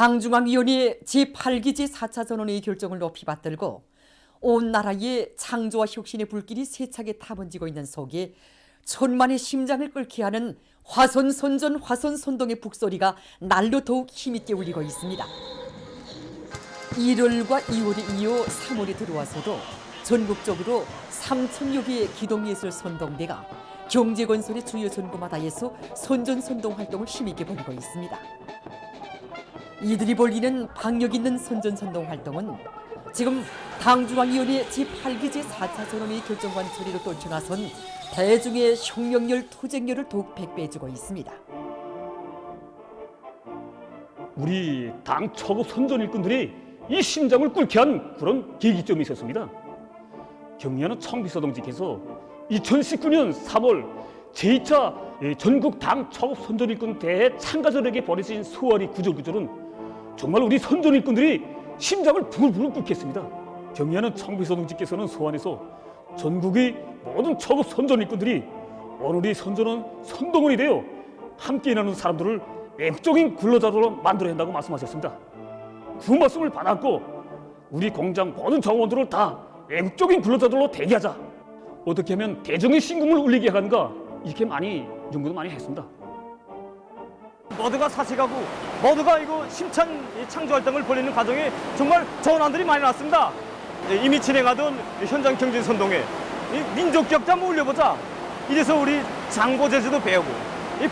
당중앙위원회 제8기 제4차 전원회의 결정을 높이 받들고 온 나라의 창조와 혁신의 불길이 세차게 타번지고 있는 속에 천만의 심장을 끓게 하는 화선선전 화선선동의 북소리가 날로 더욱 힘있게 울리고 있습니다. 1월과 2월에 이어 3월이 들어와서도 전국적으로 3,000여 개의 기동예술 선동대가 경제건설의 주요 전구마다에서 선전선동 활동을 힘있게 벌이고 있습니다. 이들이 벌이는 박력 있는 선전선동 활동은 지금 당중앙위원회 제8기 제4차 전원회의 결정관 처리로 떨쳐나선 대중의 혁명열, 투쟁열을 더욱 백배해주고 있습니다. 우리 당 초급 선전 일꾼들이 이 심장을 끓게 한 그런 계기점이 있었습니다. 경리하는 청비서동지께서 2019년 3월 제2차 전국 당 초급 선전 일꾼 대회 참가자들에게 벌여진 소아리 구절구절은 정말 우리 선전 일꾼들이 심장을 부글부글 끓게 했습니다. 경리하는 청비서동지께서는 소환해서 전국의 모든 초급 선전 일꾼들이 오늘이 선전은 선동원이 되어 함께 일하는 사람들을 애국적인 근로자로 만들어야 한다고 말씀하셨습니다. 그 말씀을 받았고 우리 공장 모든 정원들을 다 애국적인 근로자들로 대기하자. 어떻게 하면 대중의 심금을 울리게 하는가, 이렇게 많이 연구도 많이 했습니다. 모두가 사색하고 모두가 이거 힘찬 창조활동을 벌이는 과정에 정말 전환들이 많이 났습니다. 이미 진행하던 현장 경제선동회, 민족격자 한번 올려보자. 이래서 우리 장보제주도 배우고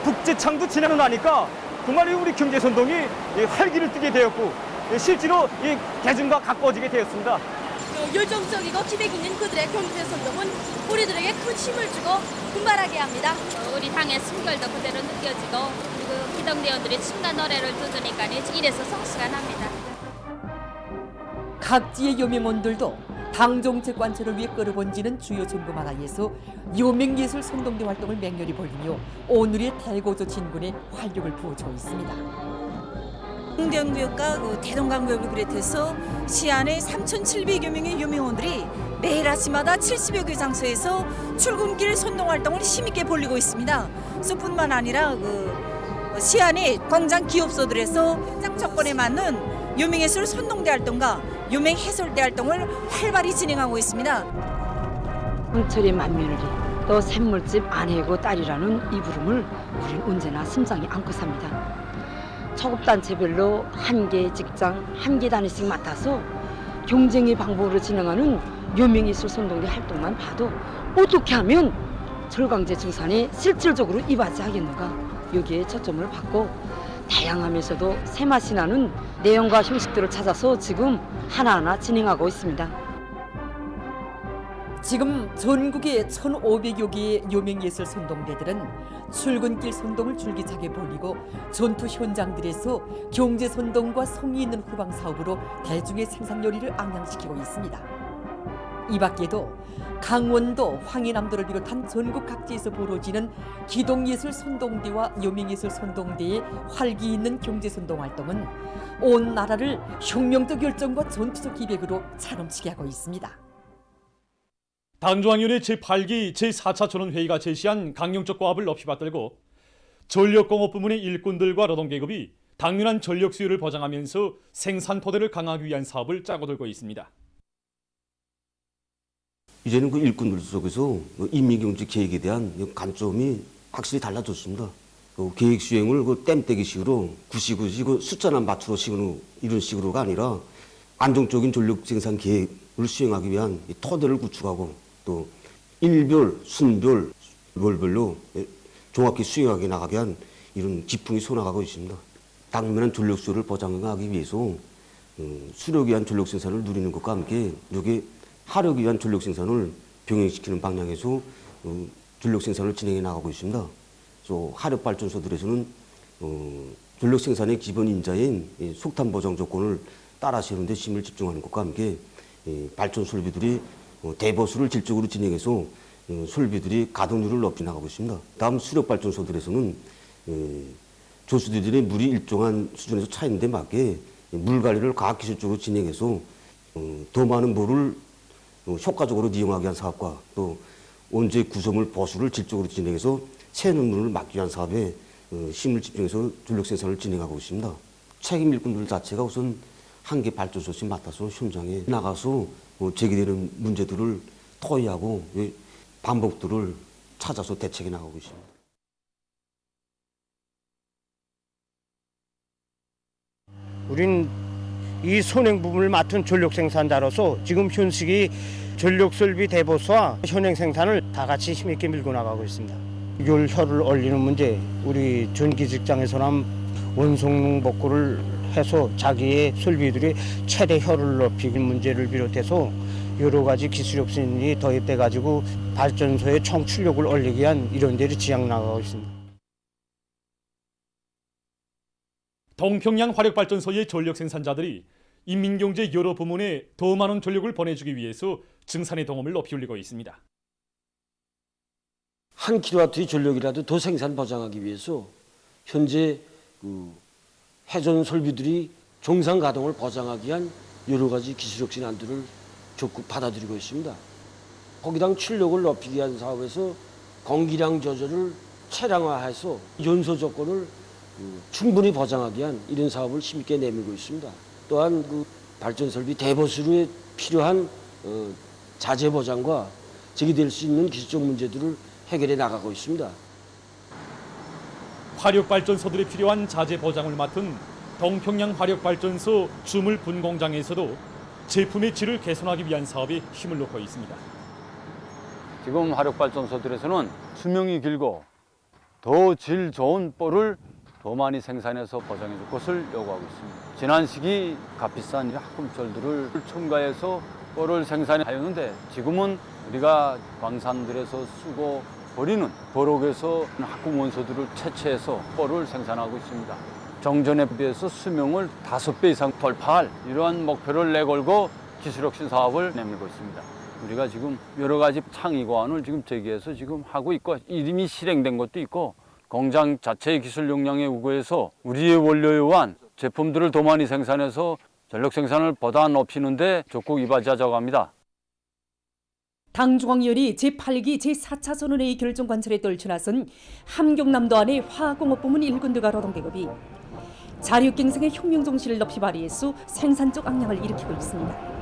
북제창도 진행을 하니까 정말 우리 경제선동이 활기를 띠게 되었고 실제로 대중과 가까워지게 되었습니다. 열정적이고 기백 있는 그들의 경제선동은 우리들에게 큰 힘을 주고 분발하게 합니다. 우리 당의 숨결도 그대로 느껴지고 그리고 기동대원들이 춤과 노래를 들으니까 이래서 성취가 납니다. 각지의 여명원들도 당정책 관철을 위해 끌어번지는 주요 전구마다에서 여명예술 선동대 활동을 맹렬히 벌이며 오늘의 대고조 진군에 활력을 부어주고 있습니다. 홍대연구역과 대동강구역을 비롯해서 시안의 3,700여 명의 여명원들이 매일 아침마다 70여 개 장소에서 출근길 선동 활동을 힘있게 벌이고 있습니다. 뿐만 아니라 시안의 공장 기업소들에서 현장 조건에 맞는 여명예술 선동대 활동과 여명해설대 활동을 활발히 진행하고 있습니다. 홍철의 맏며느리 또 샘물집 아내고 딸이라는 이 부름을 우린 언제나 심장에 안고 삽니다. 초급단체별로 한 개의 직장, 한 개 단위씩 맡아서 경쟁의 방법으로 진행하는 여명예술 선동대 활동만 봐도 어떻게 하면 철강제 증산에 실질적으로 이바지하겠는가, 여기에 초점을 받고 다양하면서도 새맛이 나는 내용과 형식들을 찾아서 지금 하나하나 진행하고 있습니다. 지금 전국의 1,500여 개의 여명예술 선동대들은 출근길 선동을 줄기차게 벌이고 전투 현장들에서 경제선동과 성의 있는 후방사업으로 대중의 생산열의를 앙양시키고 있습니다. 이 밖에도 강원도, 황해남도를 비롯한 전국 각지에서 벌어지는 기동예술 선동대와 여명예술 선동대의 활기 있는 경제선동 활동은 온 나라를 혁명적 열정과 전투적 기백으로 차넘치게 하고 있습니다. 당중앙위원회 제8기 제4차 전원회의가 제시한 강령적 고압을 높이 받들고 전력공업 부문의 일꾼들과 노동계급이 당면한 전력 수요를 보장하면서 생산 토대를 강화하기 위한 사업을 짜고 들고 있습니다. 이제는 그 일꾼들 속에서 인민경제 계획에 대한 관점이 확실히 달라졌습니다. 계획 수행을 땜때기식으로 구시구시 숫자나 맞추러 이런 식으로가 아니라 안정적인 전력 생산 계획을 수행하기 위한 토대를 구축하고 또 일별, 순별, 월별로 종합히 수행하게 나가게 한 이런 기풍이 솟아가고 있습니다. 당면한 전력 수요를 보장하기 위해서 수력에 의한 전력 생산을 누리는 것과 함께 여기에 하력에 의한 전력 생산을 병행시키는 방향에서 전력 생산을 진행해 나가고 있습니다. 그래서 하력 발전소들에서는 전력 생산의 기본 인자인 속탄 보장 조건을 따라 세우는 데 힘을 집중하는 것과 함께 발전 설비들이 대보수를 질적으로 진행해서 설비들이 가동률을 높이 나가고 있습니다. 다음 수력 발전소들에서는 조수들의 물이 일정한 수준에서 차이는 데 맞게 물 관리를 과학기술적으로 진행해서 더 많은 물을 효과적으로 이용하기 위한 사업과 또 온재 구조물 보수를 질적으로 진행해서 새는 물을 막기 위한 사업에 힘을 집중해서 전력 생산을 진행하고 있습니다. 책임 일꾼들 자체가 우선 한 개 발전소씩 맡아서 현장에 나가서 제기되는 문제들을 토의하고 방법들을 찾아서 대책해 나가고 있습니다. 우린 이 선행 부분을 맡은 전력 생산자로서 지금 현식이 전력 설비 대보수와 현행 생산을 다 같이 힘있게 밀고 나가고 있습니다. 혈을 올리는 문제, 우리 전기 직장에서는 원성 복구를 해서 자기의 설비들이 최대 혈을 높이는 문제를 비롯해서 여러 가지 기술 혁신이 도입돼 가지고 발전소의 총 출력을 올리기 위한 이런 데를 지향 나가고 있습니다. 동평양 화력발전소의 전력 생산자들이 인민경제 여러 부문에 더 많은 전력을 보내주기 위해서 증산의 동험을 높이 올리고 있습니다. 한 킬로와트의 전력이라도 더 생산 보장하기 위해서 현재 해전 설비들이 정상 가동을 보장하기 위한 여러 가지 기술 혁신안들을 적극 받아들이고 있습니다. 거기당 출력을 높이기 위한 사업에서 공기량 조절을 차량화해서 연소 조건을 충분히 보장하기 위한 이런 사업을 힘있게 내밀고 있습니다. 또한 발전 설비 대보수에 필요한 자재 보장과 제기될 수 있는 기술적 문제들을 해결해 나가고 있습니다. 화력발전소들에 필요한 자재 보장을 맡은 동평양 화력발전소 주물 분공장에서도 제품의 질을 개선하기 위한 사업에 힘을 놓고 있습니다. 지금 화력발전소들에서는 수명이 길고 더 질 좋은 뻘을 더 많이 생산해서 보장해 줄 것을 요구하고 있습니다. 지난 시기 값비싼 합금철들을 첨가해서 뻘을 생산하였는데 지금은 우리가 광산들에서 쓰고 버리는 버럭에서 합금 원소들을 채취해서 뻘을 생산하고 있습니다. 정전에 비해서 수명을 5배 이상 돌파할 이러한 목표를 내걸고 기술혁신 사업을 내밀고 있습니다. 우리가 지금 여러 가지 창의 고안을 지금 제기해서 지금 하고 있고 이미 실행된 것도 있고 공장 자체의 기술 역량에 우거해서 우리의 원료에 의한 제품들을 더 많이 생산해서 전력 생산을 보다 높이는데 적극 이바지하자고 합니다. 당중앙위원회 제8기 제4차 선언회의 결정 관철에 떨쳐나선 함경남도 안의 화공업부문 일꾼들과 노동계급이 자력갱생의 혁명 정신을 높이 발휘해서 생산적 악량을 일으키고 있습니다.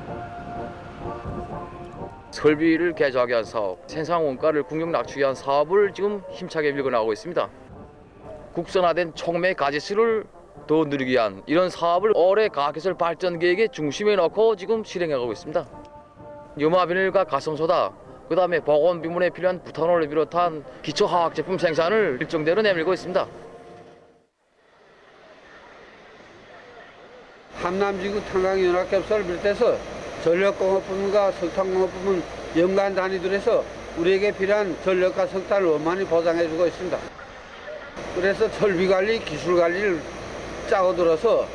설비를 개조하기 위한 사업, 생산 원가를 궁극 낮추기 위한 사업을 지금 힘차게 밀고 나가고 있습니다. 국산화된 촉매 가지수를 더 늘리기 위한 이런 사업을 올해 과학기술 발전 계획의 중심에 놓고 지금 실행하고 있습니다. 염화비닐과 가성소다, 그다음에 보건비문에 필요한 부탄올을 비롯한 기초화학 제품 생산을 일정대로 내밀고 있습니다. 함남지구 탄광연합협소를 비롯해서 전력공업부문과 석탄공업부문 연관 단위들에서 우리에게 필요한 전력과 석탄을 원만히 보장해주고 있습니다. 그래서 설비관리, 기술관리를 짜고 들어서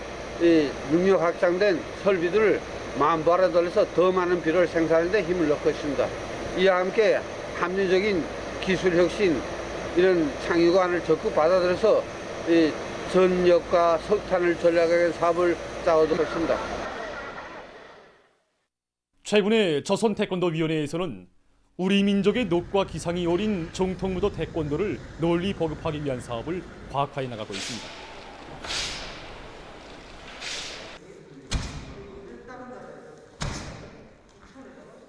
이 능력 확장된 설비들을 만발에 돌려서 더 많은 비료를 생산하는 데 힘을 넣고 있습니다. 이와 함께 합리적인 기술혁신, 이런 창의관을 적극 받아들여서 이 전력과 석탄을 전략하는 사업을 짜고 들었습니다. 최근에 조선태권도위원회에서는 우리 민족의 녹과 기상이 어린 정통무도 태권도를 널리 보급하기 위한 사업을 과학화해 나가고 있습니다.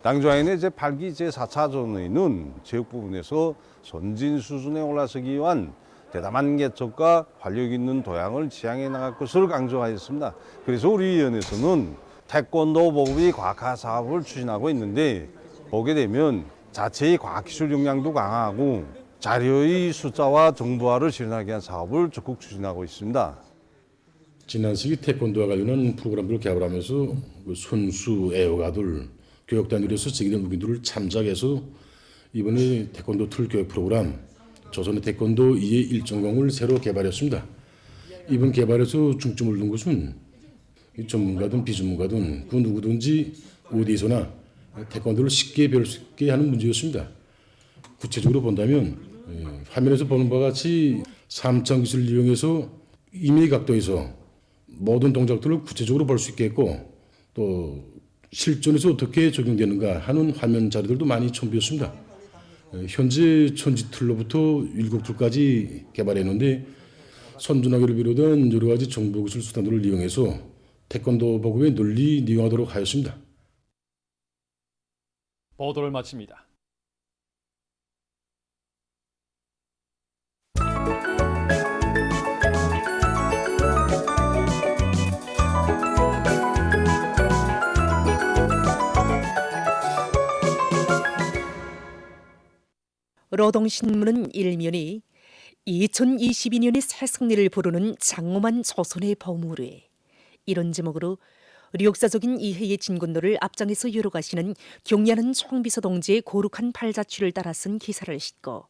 당중앙위원회 제8기 제4차 전의는 체육 부분에서 선진 수준에 올라서기 위한 대담한 개척과 활력 있는 도양을 지향해 나갈 것을 강조하였습니다. 그래서 우리 위원회에서는 태권도 보급이 과학화 사업을 추진하고 있는데 보게 되면 자체의 과학기술 역량도 강화하고 자료의 숫자와 정보화를 실현하기 위한 사업을 적극 추진하고 있습니다. 지난 시기 태권도와 관련한 프로그램들을 개발하면서 선수, 애호가들, 교육단위로서 제기된 무기들을 참작해서 이번에 태권도 툴 교육 프로그램 조선의 태권도 2의 1.0을 새로 개발했습니다. 이번 개발에서 중점을 둔 것은 전문가든 비전문가든 그 누구든지 어디서나 태권도를 쉽게 배울 수 있게 하는 문제였습니다. 구체적으로 본다면 화면에서 보는 바와 같이 3차 기술을 이용해서 임의 각도에서 모든 동작들을 구체적으로 볼 수 있겠고 또 실전에서 어떻게 적용되는가 하는 화면 자료들도 많이 첨부했습니다. 현재 천지틀로부터 7툴까지 개발했는데 선준하기를 비롯한 여러 가지 정보 기술 수단들을 이용해서 태권도 복음에 널리 이용하도록 하였습니다. 보도를 마칩니다. 노동신문은 일면이 2022년의 새 승리를 부르는 장엄한 조선의 보물에 이런 제목으로 역사적인 이해의 진군도를 앞장에서 열어가시는 경야는 총비서 동지의 고룩한 발자취를 따라 쓴 기사를 싣고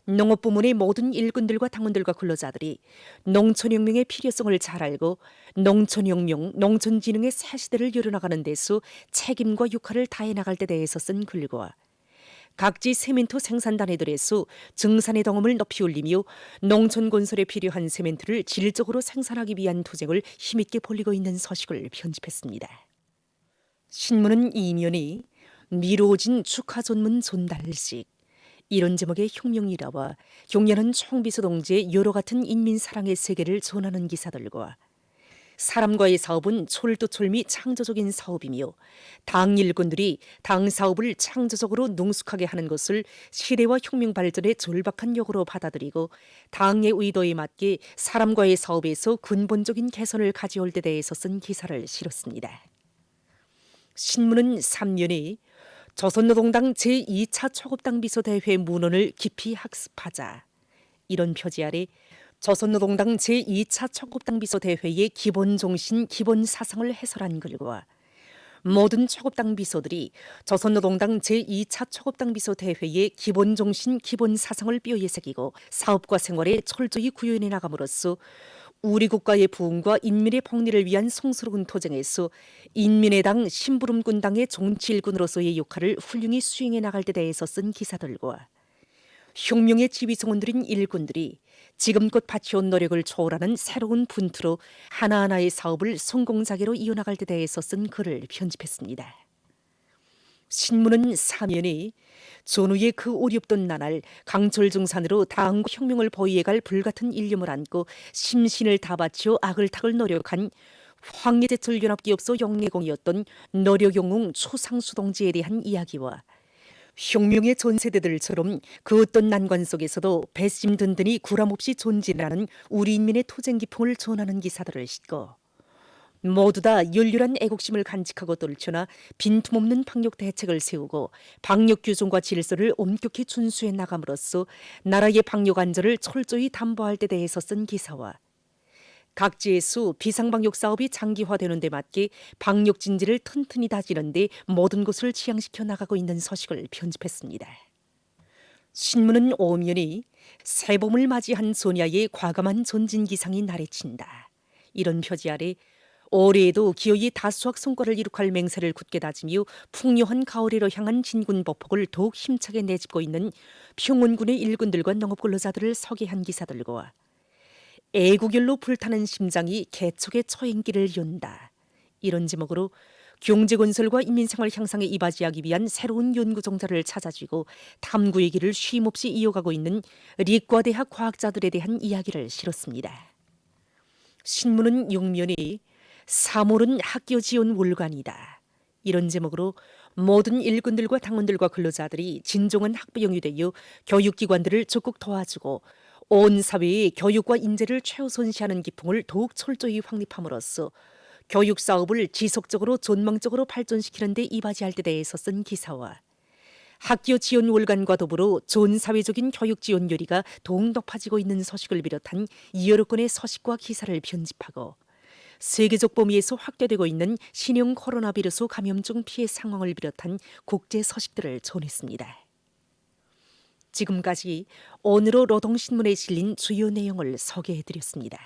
농업부문의 모든 일꾼들과 당원들과 근로자들이 농촌혁명의 필요성을 잘 알고 농촌혁명, 농촌진흥의 새 시대를 열어나가는 데서 책임과 역할을 다해 나갈 때 대해서 쓴 글과 각지 세멘토 생산단위들에서 증산의 덩어을 높이 올리며 농촌 건설에 필요한 세멘트를 질적으로 생산하기 위한 투쟁을 힘있게 벌이고 있는 소식을 편집했습니다. 신문은 이면이 미루어진 축하 전문 존달식 이런 제목의 혁명이라와 경야는 총비서 동지의 여러 같은 인민사랑의 세계를 전하는 기사들과 사람과의 사업은 철도철 및 창조적인 사업이며 당 일꾼들이 당 사업을 창조적으로 능숙하게 하는 것을 시대와 혁명 발전의 절박한 요구로 받아들이고 당의 의도에 맞게 사람과의 사업에서 근본적인 개선을 가져올 때 대해서 쓴 기사를 실었습니다. 신문은 3년에 조선노동당 제2차 초급당 비서대회 문헌을 깊이 학습하자 이런 표지 아래 조선노동당 제2차 초급당 비서대회의 기본 정신, 기본 사상을 해설한 글과 모든 초급당 비서들이 조선노동당 제2차 초급당 비서대회의 기본 정신, 기본 사상을 뼈에 새기고 사업과 생활에 철저히 구현해 나감으로써 우리 국가의 부흥과 인민의 복리를 위한 성스러운 투쟁에서 인민의 당 심부름군당의 정치일꾼으로서의 역할을 훌륭히 수행해 나갈 때 대해서 쓴 기사들과 혁명의 지휘성원들인 일꾼들이 지금껏 바쳐온 노력을 초월하는 새로운 분투로 하나하나의 사업을 성공자계로 이어나갈 때 대해서 쓴 글을 편집했습니다. 신문은 사면이 전후의 그 어렵던 나날 강철중산으로 당과 혁명을 보위해갈 불같은 일념을 안고 심신을 다 바쳐 악을탁을 노력한 황해제철연합기업소 영예공이었던 노력영웅 추상수 동지에 대한 이야기와 혁명의 전세대들처럼 그 어떤 난관 속에서도 배심 든든히 구람없이 존진하는 우리 인민의 투쟁 기풍을 전하는 기사들을 싣고 모두 다 열렬한 애국심을 간직하고 떨쳐나 빈틈없는 방역 대책을 세우고 방역 규정과 질서를 엄격히 준수해 나감으로써 나라의 방역 안전을 철저히 담보할 때 대해서 쓴 기사와 각지에서 비상방역 사업이 장기화되는 데 맞게 방역 진지를 튼튼히 다지는 데 모든 것을 지향시켜 나가고 있는 소식을 편집했습니다. 신문은 오면이 새봄을 맞이한 소냐의 과감한 전진 기상이 나래친다. 이런 표지 아래 올해에도 기어이 다수학 성과를 이룩할 맹세를 굳게 다지며 풍요한 가을에로 향한 진군 보폭을 더욱 힘차게 내짚고 있는 평원군의 일꾼들과 농업근로자들을 소개한 기사들과 애국열로 불타는 심장이 개척의 초행길을 연다. 이런 제목으로 경제건설과 인민생활 향상에 이바지하기 위한 새로운 연구정자를 찾아쥐고 탐구의 길을 쉼없이 이어가고 있는 리과대학 과학자들에 대한 이야기를 실었습니다. 신문은 6면이 3월은 학교 지원 월간이다. 이런 제목으로 모든 일꾼들과 당원들과 근로자들이 진정한 학부형이 되어 교육기관들을 적극 도와주고 온 사회의 교육과 인재를 최우선시하는 기풍을 더욱 철저히 확립함으로써 교육 사업을 지속적으로 전망적으로 발전시키는 데 이바지할 때 대해서 쓴 기사와 학교 지원 월간과 더불어 전 사회적인 교육 지원 열의가 더욱 높아지고 있는 소식을 비롯한 여러 건의 소식과 기사를 편집하고 세계적 범위에서 확대되고 있는 신형 코로나 바이러스 감염증 피해 상황을 비롯한 국제 소식들을 전했습니다. 지금까지 오늘의 노동신문에 실린 주요 내용을 소개해드렸습니다.